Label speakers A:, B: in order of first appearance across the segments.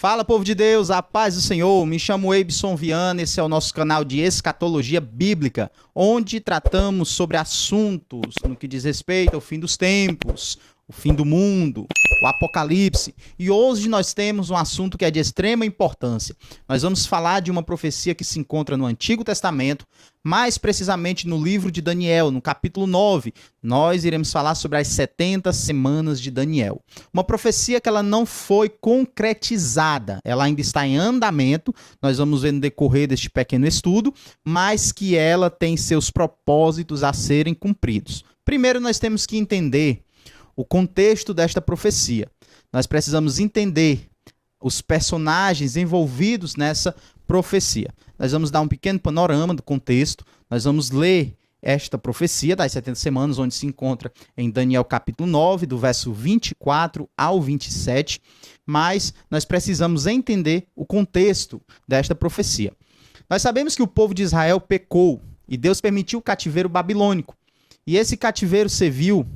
A: Fala, povo de Deus, a paz do Senhor. Me chamo Eibson Viana, esse é o nosso canal de Escatologia Bíblica, onde tratamos sobre assuntos no que diz respeito ao fim dos tempos, o fim do mundo, o Apocalipse. E hoje nós temos um assunto que é de extrema importância. Nós vamos falar de uma profecia que se encontra no Antigo Testamento, mais precisamente no livro de Daniel, no capítulo 9. Nós iremos falar sobre as 70 semanas de Daniel. Uma profecia que ela não foi concretizada, ela ainda está em andamento, nós vamos ver no decorrer deste pequeno estudo, mas que ela tem seus propósitos a serem cumpridos. Primeiro nós temos que entender o contexto desta profecia. Nós precisamos entender os personagens envolvidos nessa profecia. Nós vamos dar um pequeno panorama do contexto, nós vamos ler esta profecia das 70 semanas, onde se encontra em Daniel capítulo 9, do verso 24 ao 27, mas nós precisamos entender o contexto desta profecia. Nós sabemos que o povo de Israel pecou e Deus permitiu o cativeiro babilônico, e esse cativeiro serviu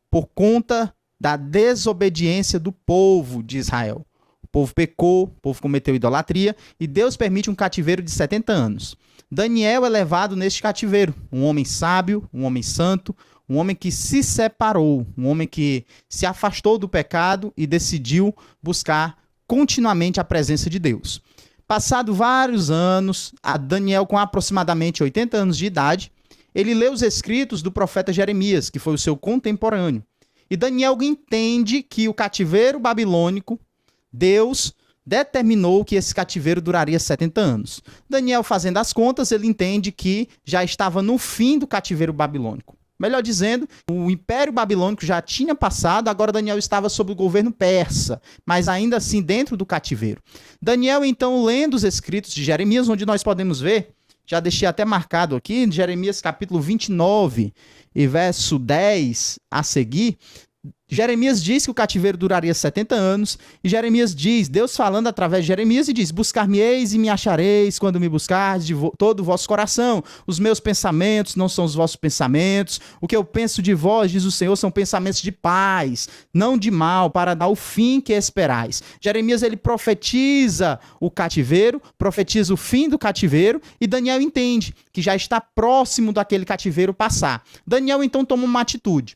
A: por conta da desobediência do povo de Israel. O povo pecou, o povo cometeu idolatria e Deus permite um cativeiro de 70 anos. Daniel é levado neste cativeiro, um homem sábio, um homem santo, um homem que se separou, um homem que se afastou do pecado e decidiu buscar continuamente a presença de Deus. Passado vários anos, Daniel com aproximadamente 80 anos de idade, ele lê os escritos do profeta Jeremias, que foi o seu contemporâneo. E Daniel entende que o cativeiro babilônico, Deus determinou que esse cativeiro duraria 70 anos. Daniel, fazendo as contas, ele entende que já estava no fim do cativeiro babilônico. Melhor dizendo, o Império Babilônico já tinha passado, agora Daniel estava sob o governo persa, mas ainda assim dentro do cativeiro. Daniel, então, lendo os escritos de Jeremias, onde nós podemos ver, já deixei até marcado aqui, em Jeremias capítulo 29 e verso 10 a seguir, Jeremias diz que o cativeiro duraria 70 anos, e Jeremias diz, Deus falando através de Jeremias, e diz, buscar-me-eis e me achareis quando me buscardes de todo o vosso coração. Os meus pensamentos não são os vossos pensamentos, o que eu penso de vós, diz o Senhor, são pensamentos de paz, não de mal, para dar o fim que esperais. Jeremias, ele profetiza o cativeiro, profetiza o fim do cativeiro, e Daniel entende que já está próximo daquele cativeiro passar. Daniel, então, toma uma atitude.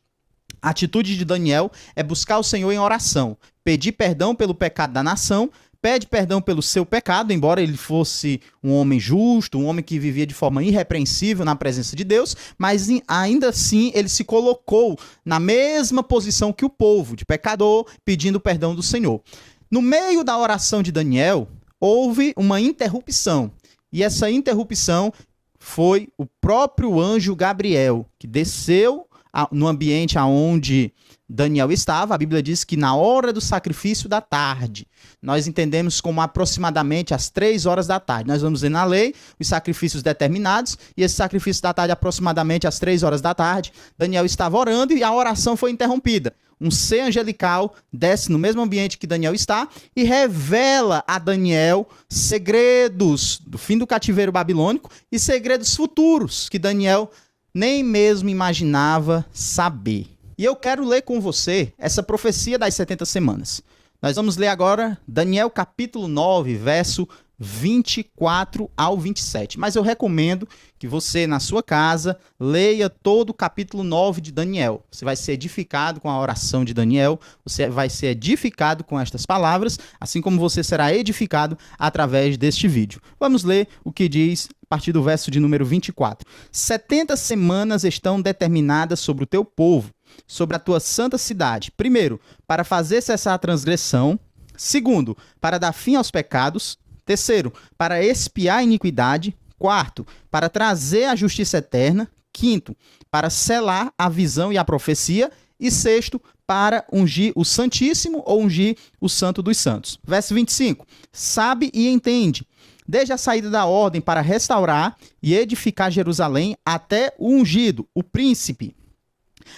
A: A atitude de Daniel é buscar o Senhor em oração, pedir perdão pelo pecado da nação, pede perdão pelo seu pecado, embora ele fosse um homem justo, um homem que vivia de forma irrepreensível na presença de Deus, mas ainda assim ele se colocou na mesma posição que o povo, de pecador, pedindo perdão do Senhor. No meio da oração de Daniel, houve uma interrupção, e essa interrupção foi o próprio anjo Gabriel, que desceu no ambiente onde Daniel estava. A Bíblia diz que na hora do sacrifício da tarde, nós entendemos como aproximadamente às 3 horas da tarde. Nós vamos ver na lei os sacrifícios determinados, e esse sacrifício da tarde, aproximadamente às 3 horas da tarde, Daniel estava orando e a oração foi interrompida. Um ser angelical desce no mesmo ambiente que Daniel está e revela a Daniel segredos do fim do cativeiro babilônico e segredos futuros que Daniel nem mesmo imaginava saber. E eu quero ler com você essa profecia das 70 semanas. Nós vamos ler agora Daniel capítulo 9, verso 24 ao 27. Mas eu recomendo que você, na sua casa, leia todo o capítulo 9 de Daniel. Você vai ser edificado com a oração de Daniel, você vai ser edificado com estas palavras, assim como você será edificado através deste vídeo. Vamos ler o que diz a partir do verso de número 24. 70 semanas estão determinadas sobre o teu povo, sobre a tua santa cidade. Primeiro, para fazer cessar a transgressão. Segundo, para dar fim aos pecados. Terceiro, para expiar a iniquidade. Quarto, para trazer a justiça eterna. Quinto, para selar a visão e a profecia. E sexto, para ungir o Santíssimo ou ungir o Santo dos Santos. Verso 25. Sabe e entende, desde a saída da ordem para restaurar e edificar Jerusalém até o ungido, o príncipe.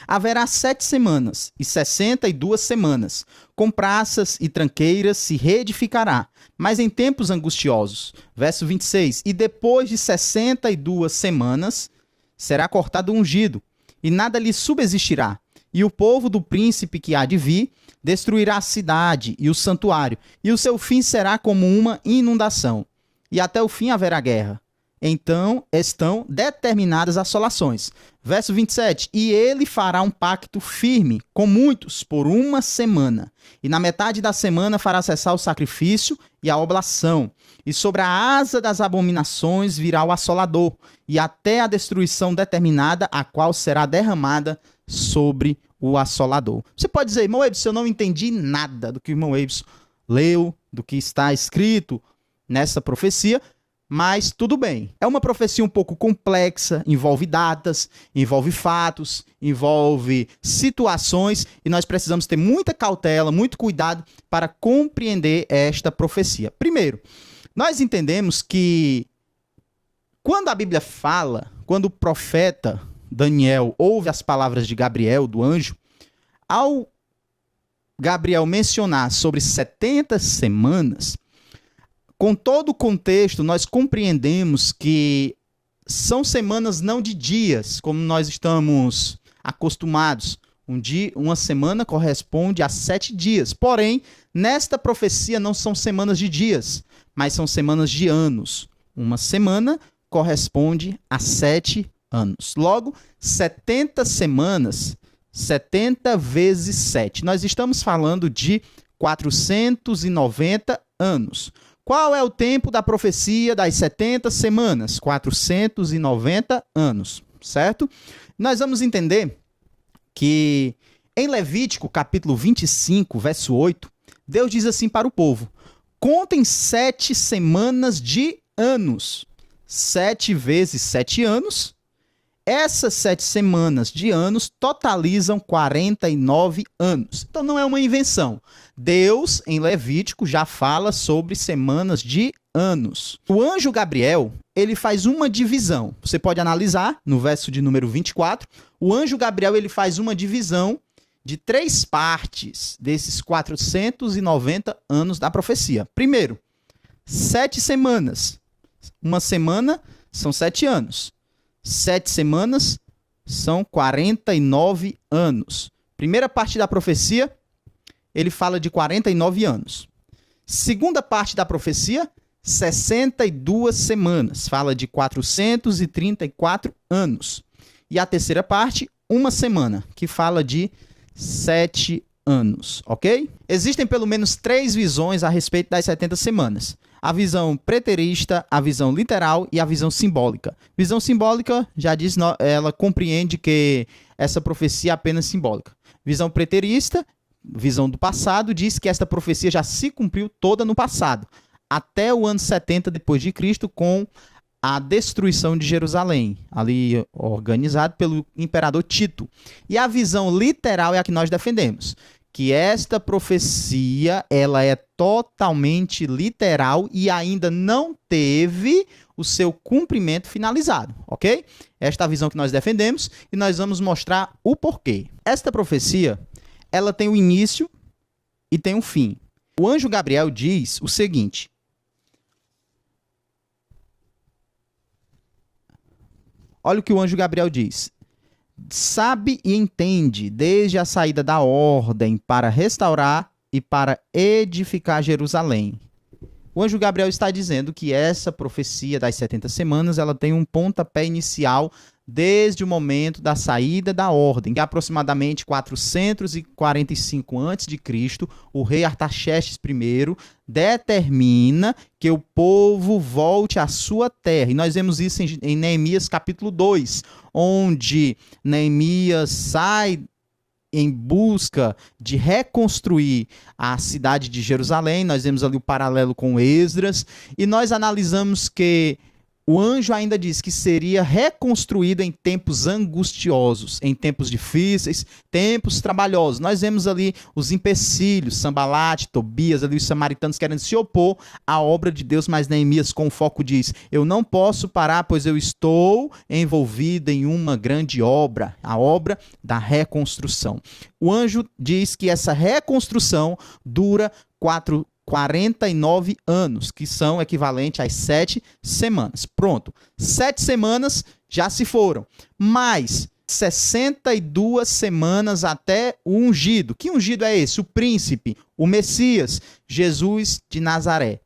A: Haverá 7 semanas e 62 semanas. Com praças e tranqueiras se reedificará, mas em tempos angustiosos. Verso 26. E depois de 62 semanas será cortado o ungido, e nada lhe subsistirá. E o povo do príncipe que há de vir destruirá a cidade e o santuário, e o seu fim será como uma inundação. E até o fim haverá guerra. Então estão determinadas assolações. Verso 27. E ele fará um pacto firme com muitos por 1 semana. E na metade da semana fará cessar o sacrifício e a oblação. E sobre a asa das abominações virá o assolador. E até a destruição determinada, a qual será derramada sobre o assolador. Você pode dizer, irmão Ebson, eu não entendi nada do que o irmão Ebson leu, do que está escrito nessa profecia. Mas tudo bem. É uma profecia um pouco complexa, envolve datas, envolve fatos, envolve situações e nós precisamos ter muita cautela, muito cuidado para compreender esta profecia. Primeiro, nós entendemos que quando a Bíblia fala, quando o profeta Daniel ouve as palavras de Gabriel, do anjo, ao Gabriel mencionar sobre 70 semanas, com todo o contexto, nós compreendemos que são semanas não de dias, como nós estamos acostumados. Uma semana corresponde a 7 dias. Porém, nesta profecia não são semanas de dias, mas são semanas de anos. Uma semana corresponde a 7 anos. Logo, 70 semanas, 70 vezes 7. Nós estamos falando de 490 anos. Qual é o tempo da profecia das 70 semanas? 490 anos, certo? Nós vamos entender que em Levítico, capítulo 25, verso 8, Deus diz assim para o povo: contem 7 semanas de anos. 7 vezes 7 anos. Essas 7 semanas de anos totalizam 49 anos. Então não é uma invenção. Deus, em Levítico, já fala sobre semanas de anos. O anjo Gabriel, ele faz uma divisão. Você pode analisar no verso de número 24. O anjo Gabriel, ele faz uma divisão de 3 partes desses 490 anos da profecia. Primeiro, 7 semanas. Uma semana são 7 anos. 7 semanas são 49 anos. Primeira parte da profecia, ele fala de 49 anos. Segunda parte da profecia, 62 semanas. Fala de 434 anos. E a terceira parte, 1 semana, que fala de 7 anos, ok? Existem pelo menos 3 visões a respeito das 70 semanas. A visão preterista, a visão literal e a visão simbólica. Visão simbólica, já diz, ela compreende que essa profecia é apenas simbólica. Visão preterista, visão do passado, diz que esta profecia já se cumpriu toda no passado, até o ano 70 depois de Cristo, com a destruição de Jerusalém, ali organizado pelo imperador Tito. E a visão literal é a que nós defendemos, que esta profecia ela é totalmente literal e ainda não teve o seu cumprimento finalizado, ok? Esta é a visão que nós defendemos e nós vamos mostrar o porquê. Esta profecia, ela tem um início e tem um fim. O anjo Gabriel diz o seguinte: olha o que o anjo Gabriel diz. Sabe e entende desde a saída da ordem para restaurar e para edificar Jerusalém. O anjo Gabriel está dizendo que essa profecia das 70 semanas ela tem um pontapé inicial desde o momento da saída da ordem, que é aproximadamente 445 a.C., o rei Artaxerxes I determina que o povo volte à sua terra. E nós vemos isso em Neemias capítulo 2, onde Neemias sai em busca de reconstruir a cidade de Jerusalém. Nós vemos ali o paralelo com Esdras, e nós analisamos que o anjo ainda diz que seria reconstruído em tempos angustiosos, em tempos difíceis, tempos trabalhosos. Nós vemos ali os empecilhos, Sambalate, Tobias, ali os samaritanos querendo se opor à obra de Deus, mas Neemias com foco diz: eu não posso parar, pois eu estou envolvido em uma grande obra, a obra da reconstrução. O anjo diz que essa reconstrução dura 49 anos, que são equivalentes às 7 semanas. Pronto, 7 semanas já se foram, mas 62 semanas até o ungido. Que ungido é esse? O príncipe, o Messias, Jesus de Nazaré.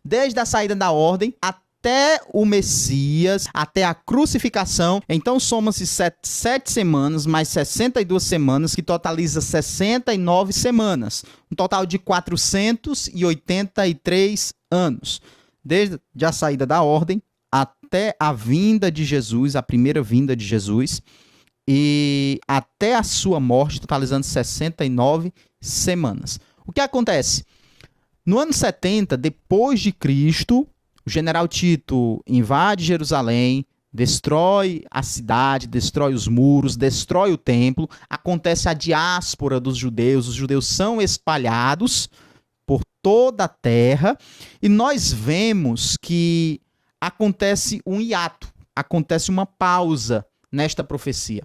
A: Desde a saída da ordem até o Messias, até a crucificação. Então soma-se 7 semanas mais 62 semanas, que totaliza 69 semanas. Um total de 483 anos. Desde a saída da ordem até a vinda de Jesus, a primeira vinda de Jesus, e até a sua morte, totalizando 69 semanas. O que acontece? No ano 70, depois de Cristo, o general Tito invade Jerusalém, destrói a cidade, destrói os muros, destrói o templo, acontece a diáspora dos judeus, os judeus são espalhados por toda a terra, e nós vemos que acontece um hiato, acontece uma pausa nesta profecia.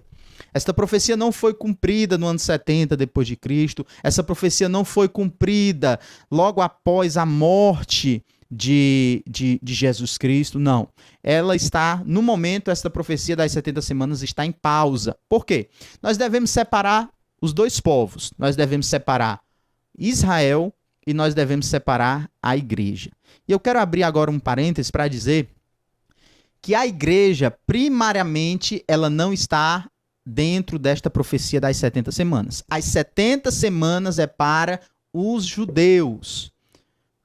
A: Esta profecia não foi cumprida no ano 70 depois de Cristo, essa profecia não foi cumprida logo após a morte de Jesus Cristo, não. Ela está, no momento, esta profecia das 70 semanas está em pausa. Por quê? Nós devemos separar os dois povos, nós devemos separar Israel e nós devemos separar a igreja. E eu quero abrir agora um parênteses para dizer que a igreja, primariamente, ela não está dentro desta profecia das 70 semanas. As 70 semanas é para os judeus.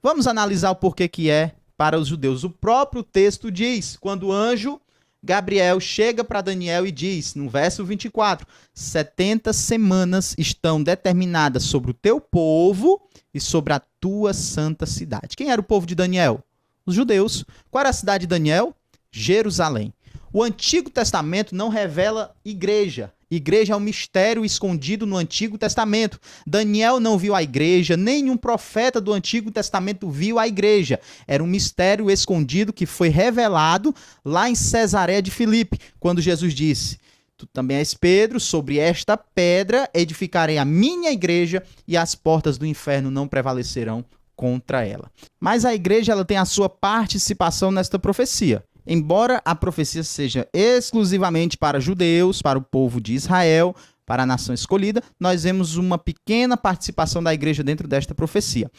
A: Vamos analisar o porquê que é para os judeus. O próprio texto diz, quando o anjo Gabriel chega para Daniel e diz, no verso 24, 70 semanas estão determinadas sobre o teu povo e sobre a tua santa cidade. Quem era o povo de Daniel? Os judeus. Qual era a cidade de Daniel? Jerusalém. O Antigo Testamento não revela igreja. Igreja é um mistério escondido no Antigo Testamento. Daniel não viu a igreja, nenhum profeta do Antigo Testamento viu a igreja. Era um mistério escondido que foi revelado lá em Cesareia de Filipe, quando Jesus disse: tu também és Pedro, sobre esta pedra edificarei a minha igreja e as portas do inferno não prevalecerão contra ela. Mas a igreja ela tem a sua participação nesta profecia. Embora a profecia seja exclusivamente para judeus, para o povo de Israel, para a nação escolhida, nós vemos uma pequena participação da igreja dentro desta profecia.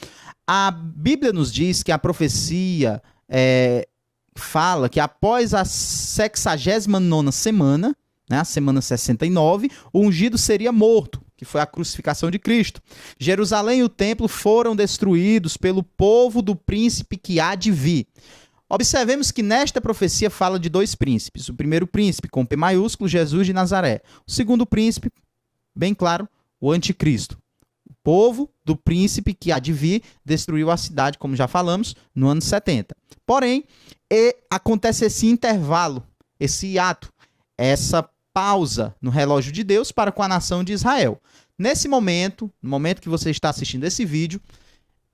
A: A Bíblia nos diz que a profecia fala que após a 69ª semana, né, a semana 69, o ungido seria morto, que foi a crucificação de Cristo. Jerusalém e o templo foram destruídos pelo povo do príncipe que há de vir. Observemos que nesta profecia fala de dois príncipes. O primeiro príncipe, com P maiúsculo, Jesus de Nazaré. O segundo príncipe, bem claro, o anticristo. O povo do príncipe que há de vir destruiu a cidade, como já falamos, no ano 70. Porém, acontece esse intervalo, esse hiato, essa pausa no relógio de Deus para com a nação de Israel. Nesse momento, no momento que você está assistindo esse vídeo,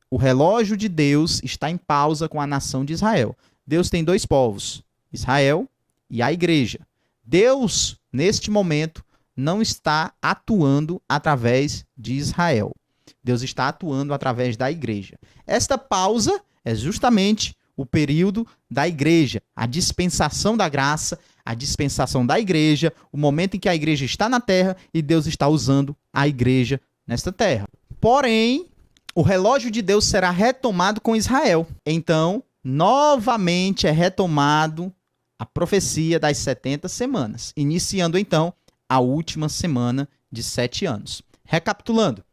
A: o relógio de Deus está em pausa com a nação de Israel. Deus tem dois povos, Israel e a igreja. Deus, neste momento, não está atuando através de Israel. Deus está atuando através da igreja. Esta pausa é justamente o período da igreja, a dispensação da graça, a dispensação da igreja, o momento em que a igreja está na terra e Deus está usando a igreja nesta terra. Porém, o relógio de Deus será retomado com Israel. Então, novamente é retomado a profecia das 70 semanas, iniciando então a última semana de 7 anos. Recapitulando,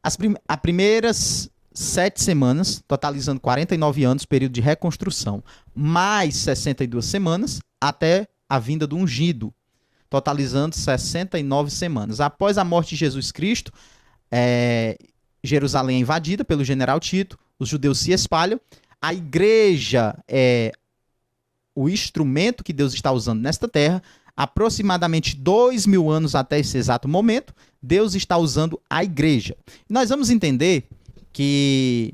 A: as primeiras 7 semanas, totalizando 49 anos, período de reconstrução, mais 62 semanas até a vinda do ungido, totalizando 69 semanas. Após a morte de Jesus Cristo, Jerusalém é invadida pelo general Tito, os judeus se espalham, a igreja é o instrumento que Deus está usando nesta terra, aproximadamente 2000 anos até esse exato momento, Deus está usando a igreja. Nós vamos entender que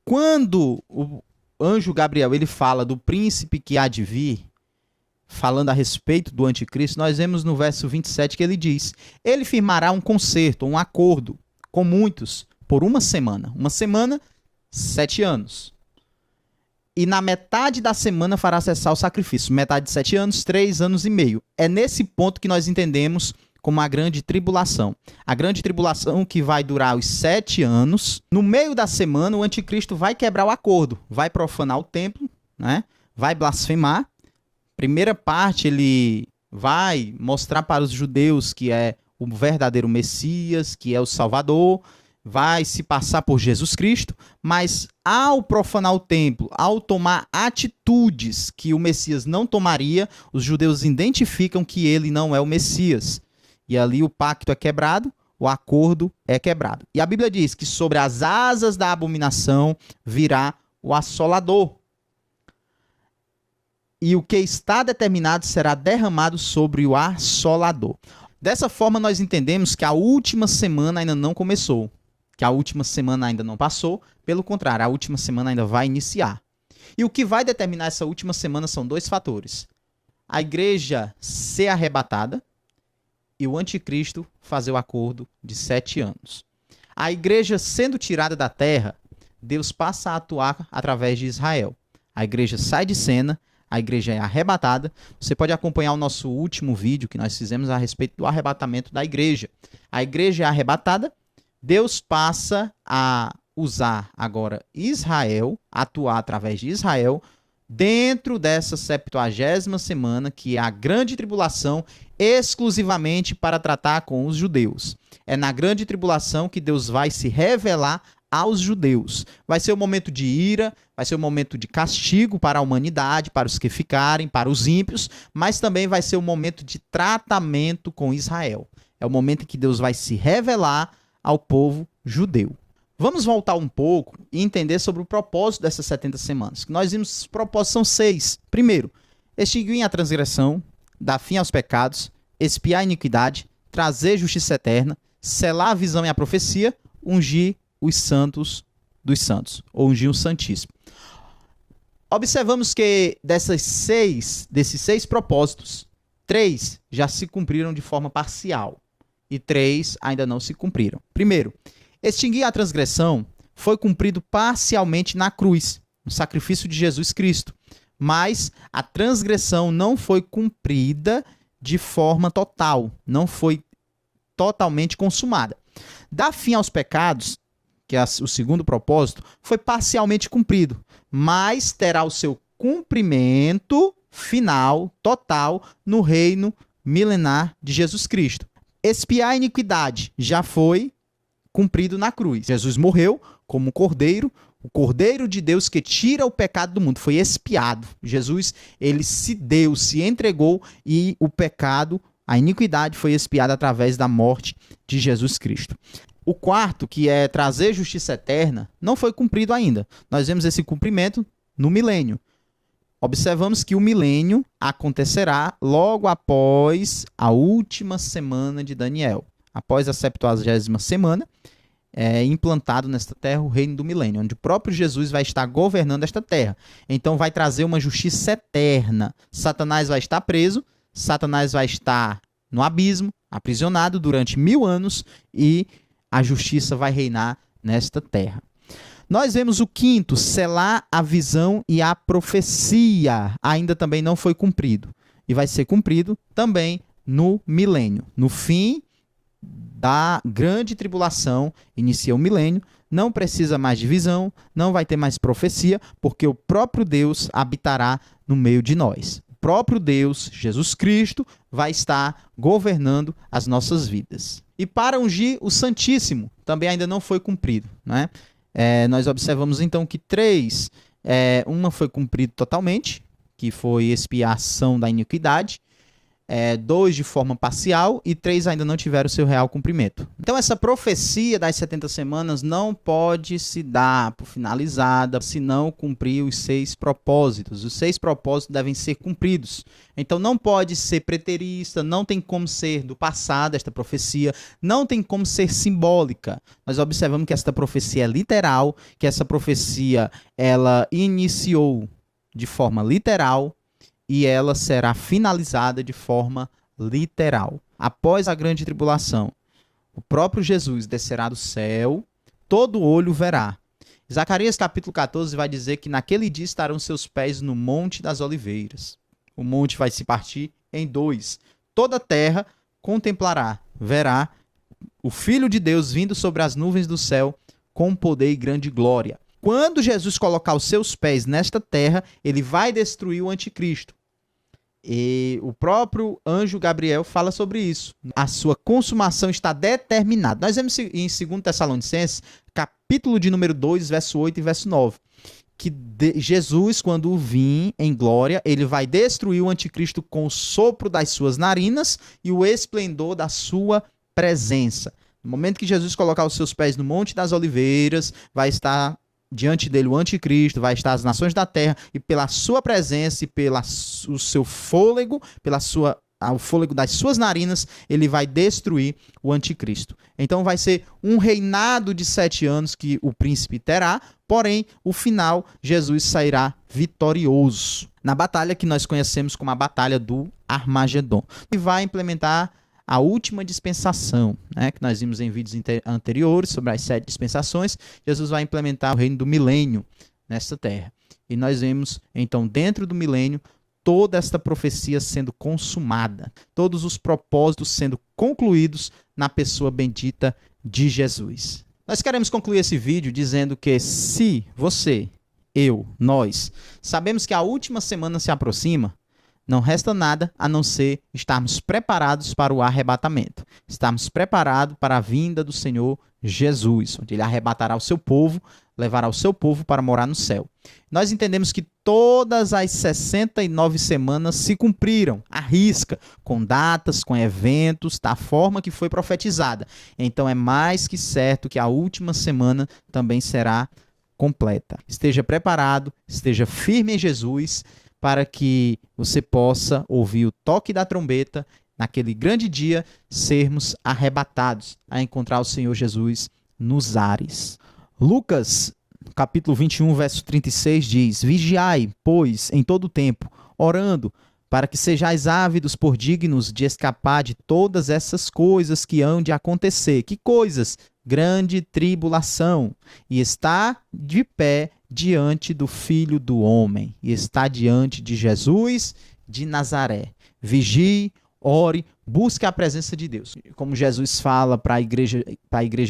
A: quando o anjo Gabriel ele fala do príncipe que há de vir, falando a respeito do anticristo, nós vemos no verso 27 que ele diz: ele firmará um concerto, um acordo com muitos por uma semana. Uma semana, 7 anos. e na metade da semana fará cessar o sacrifício. Metade de 7 anos, 3 anos e meio. É nesse ponto que nós entendemos como a grande tribulação. A grande tribulação que vai durar os 7 anos. No meio da semana, o anticristo vai quebrar o acordo, vai profanar o templo, né? Vai blasfemar. Primeira parte, ele vai mostrar para os judeus que é o verdadeiro Messias, que é o Salvador, vai se passar por Jesus Cristo, mas ao profanar o templo, ao tomar atitudes que o Messias não tomaria, os judeus identificam que ele não é o Messias. E ali o pacto é quebrado, o acordo é quebrado. E a Bíblia diz que sobre as asas da abominação virá o assolador. E o que está determinado será derramado sobre o assolador. Dessa forma, nós entendemos que a última semana ainda não começou, que a última semana ainda não passou, pelo contrário, a última semana ainda vai iniciar. E o que vai determinar essa última semana são 2 fatores. A igreja ser arrebatada e o anticristo fazer o acordo de 7 anos. A igreja sendo tirada da terra, Deus passa a atuar através de Israel. A igreja sai de cena, a igreja é arrebatada. Você pode acompanhar o nosso último vídeo que nós fizemos a respeito do arrebatamento da igreja. A igreja é arrebatada, Deus passa a usar agora Israel, atuar através de Israel, dentro dessa 70ª semana, que é a grande tribulação, exclusivamente para tratar com os judeus. É na grande tribulação que Deus vai se revelar aos judeus. Vai ser um momento de ira, vai ser um momento de castigo para a humanidade, para os que ficarem, para os ímpios, mas também vai ser um momento de tratamento com Israel. É o momento em que Deus vai se revelar ao povo judeu. Vamos voltar um pouco e entender sobre o propósito dessas 70 semanas. Nós vimos que os propósitos são 6. Primeiro, extinguir a transgressão, dar fim aos pecados, expiar a iniquidade, trazer justiça eterna, selar a visão e a profecia, ungir os santos dos santos, ou ungir o Santíssimo. Observamos que desses 6 propósitos, 3 já se cumpriram de forma parcial e 3 ainda não se cumpriram. Primeiro, extinguir a transgressão foi cumprido parcialmente na cruz, no sacrifício de Jesus Cristo, mas a transgressão não foi cumprida de forma total, não foi totalmente consumada. Dar fim aos pecados, que é o segundo propósito, foi parcialmente cumprido, mas terá o seu cumprimento final, total, no reino milenar de Jesus Cristo. Expiar a iniquidade já foi cumprido na cruz. Jesus morreu como cordeiro, o cordeiro de Deus que tira o pecado do mundo, foi expiado. Jesus, ele se deu, se entregou e o pecado, a iniquidade foi expiada através da morte de Jesus Cristo. O quarto, que é trazer justiça eterna, não foi cumprido ainda. Nós vemos esse cumprimento no milênio. Observamos que o milênio acontecerá logo após a última semana de Daniel. Após a 70ª semana, é implantado nesta terra o reino do milênio, onde o próprio Jesus vai estar governando esta terra. Então vai trazer uma justiça eterna. Satanás vai estar preso, Satanás vai estar no abismo, aprisionado durante 1000 anos e a justiça vai reinar nesta terra. Nós vemos o quinto, selar a visão e a profecia. Ainda também não foi cumprido. E vai ser cumprido também no milênio. No fim da grande tribulação, inicia o milênio, não precisa mais de visão, não vai ter mais profecia, porque o próprio Deus habitará no meio de nós. O próprio Deus, Jesus Cristo, vai estar governando as nossas vidas. E para ungir o Santíssimo, também ainda não foi cumprido, né? Nós observamos então que 3, uma foi cumprida totalmente, que foi expiação da iniquidade, 2 de forma parcial e 3 ainda não tiveram seu real cumprimento. Então essa profecia das 70 semanas não pode se dar por finalizada se não cumprir os 6 propósitos. Os 6 propósitos devem ser cumpridos. Então não pode ser preterista, não tem como ser do passado esta profecia, não tem como ser simbólica. Nós observamos que esta profecia é literal, que essa profecia ela iniciou de forma literal, e ela será finalizada de forma literal. Após a grande tribulação, o próprio Jesus descerá do céu, todo olho verá. Zacarias capítulo 14 vai dizer que naquele dia estarão seus pés no Monte das Oliveiras. O monte vai se partir em dois. Toda a terra contemplará, verá o Filho de Deus vindo sobre as nuvens do céu com poder e grande glória. Quando Jesus colocar os seus pés nesta terra, ele vai destruir o anticristo. E o próprio anjo Gabriel fala sobre isso. A sua consumação está determinada. Nós vemos em 2 Tessalonicenses, capítulo de número 2, verso 8 e verso 9, que Jesus, quando vir em glória, ele vai destruir o anticristo com o sopro das suas narinas e o esplendor da sua presença. No momento que Jesus colocar os seus pés no Monte das Oliveiras, vai estar diante dele o anticristo, vai estar as nações da terra, e pela sua presença e pelo seu fôlego, o fôlego das suas narinas, ele vai destruir o anticristo. Então vai ser um reinado de 7 anos que o príncipe terá, porém, o final, Jesus sairá vitorioso na batalha que nós conhecemos como a Batalha do Armagedon. E vai implementar a última dispensação, né, que nós vimos em vídeos anteriores sobre as 7 dispensações. Jesus vai implementar o reino do milênio nesta terra. E nós vemos, então, dentro do milênio, toda esta profecia sendo consumada, todos os propósitos sendo concluídos na pessoa bendita de Jesus. Nós queremos concluir esse vídeo dizendo que se você, eu, nós, sabemos que a última semana se aproxima, não resta nada a não ser estarmos preparados para o arrebatamento. Estarmos preparados para a vinda do Senhor Jesus, onde ele arrebatará o seu povo, levará o seu povo para morar no céu. Nós entendemos que todas as 69 semanas se cumpriram, à risca, com datas, com eventos, da forma que foi profetizada. Então é mais que certo que a última semana também será completa. Esteja preparado, esteja firme em Jesus, para que você possa ouvir o toque da trombeta, naquele grande dia, sermos arrebatados a encontrar o Senhor Jesus nos ares. Lucas, capítulo 21, verso 36, diz: Vigiai, pois, em todo o tempo, orando, para que sejais ávidos por dignos de escapar de todas essas coisas que hão de acontecer. Que coisas? Grande tribulação. E está de pé diante do Filho do Homem, e está diante de Jesus de Nazaré. Vigie, ore, busque a presença de Deus. Como Jesus fala para a igreja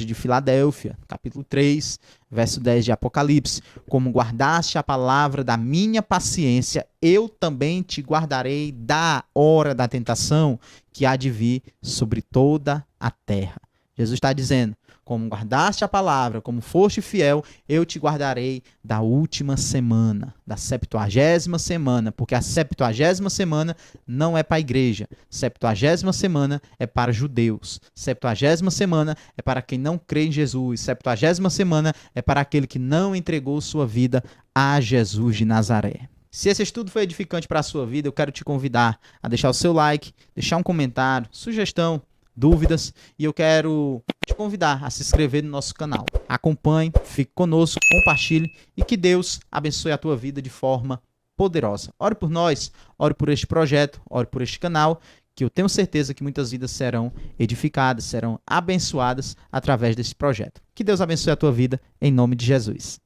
A: de Filadélfia, capítulo 3, verso 10 de Apocalipse: como guardaste a palavra da minha paciência, eu também te guardarei da hora da tentação que há de vir sobre toda a terra. Jesus está dizendo: como guardaste a palavra, como foste fiel, eu te guardarei da última semana, da 70ª semana, porque a 70ª semana não é para a igreja, 70ª semana é para judeus, 70ª semana é para quem não crê em Jesus, 70ª semana é para aquele que não entregou sua vida a Jesus de Nazaré. Se esse estudo foi edificante para a sua vida, eu quero te convidar a deixar o seu like, deixar um comentário, sugestão, dúvidas, e eu quero te convidar a se inscrever no nosso canal. Acompanhe, fique conosco, compartilhe, e que Deus abençoe a tua vida de forma poderosa. Ore por nós, ore por este projeto, ore por este canal, que eu tenho certeza que muitas vidas serão edificadas, serão abençoadas através desse projeto. Que Deus abençoe a tua vida, em nome de Jesus.